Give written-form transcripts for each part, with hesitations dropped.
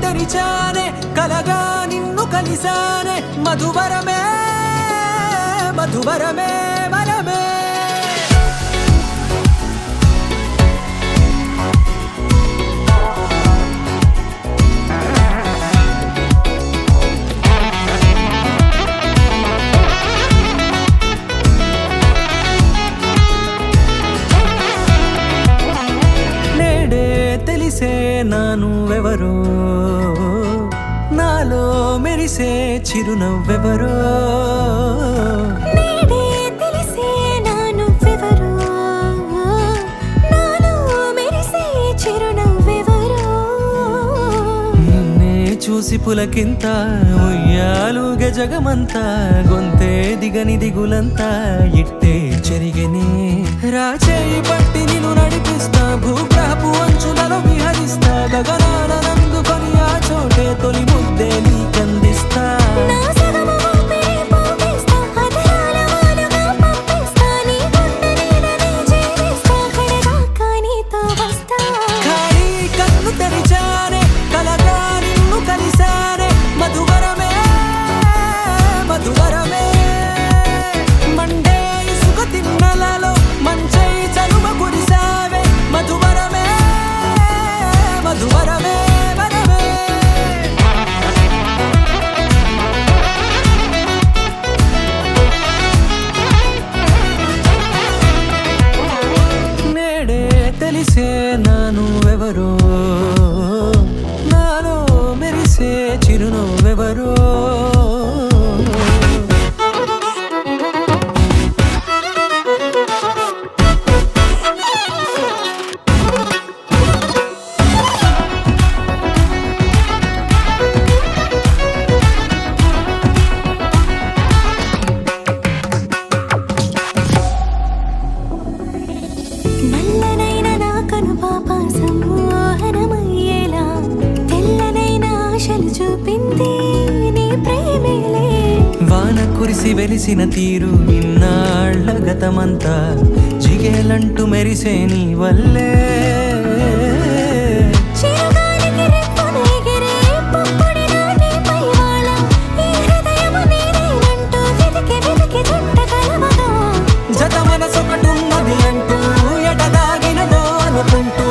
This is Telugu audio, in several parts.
తెరిచానే కలగా నిన్ను కలిసానే మధువరమే మధువరమే వరమే తెలిసే నానువెవరో నాలో మెరిసే చిరునవ్వెవరో నేడే తెలిసే నానువెవరో నాలో మెరిసే చిరునవ్వెవరో నిన్నే చూసి పులకింత ఉయ్యాలుగ జగమంతా గొంతే దిగని దిగులంతా ఇట్టే చెరిగనే రాచేయి పట్టి నిన్ను నడిపిస్తా భూగ్రహపు అంచులలో విహరిస్తా గగనాల నందుకొని ఆ చోటే తొలి ముద్దే నీకందిస్తా నా సగము ఊపిరి పోగేస్తా అధరాల వాలుగా పంపిస్తా నీ గుండె నీడనే చేరిస్తా కడదాకా నీతో వస్తా ఖాళీ కన్ను తెరిచానే కలగా నిన్ను కలిసానే మధువరమే మధువరమే మండే ఇసుక తిన్నలలో మంచై చలువ కురిసావే మధువరమే మధువరమే వరమే నేడే తెలిసే నానువెవరో నాలో మెరిసే చిరునవ్వెవరో నల్లనైన నా కనుపాప సమ్మోహనమయ్యేలా తెల్లనైన ఆశలు చూపింది నీ ప్రేమేలే వాన కురిసి వెలిసిన తీరు ఇన్నాళ్ల గతమంతా జిగేలంటూ మెరిసే నీ వల్లే చిరుగాలికి రెప్పను ఎగిరే పుప్పొడిన నీపై వాళ ఈ హృదయము నీదేనంటూ వెతికి వెతికి చుట్ట కలవగా జత మనసొకటున్నది అంటూ ఎడదాగినదో అనుకుంటూ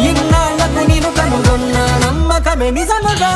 ఇన్నాళ్లకు నేను కనుగొన్న నమ్మకమే నిజముగా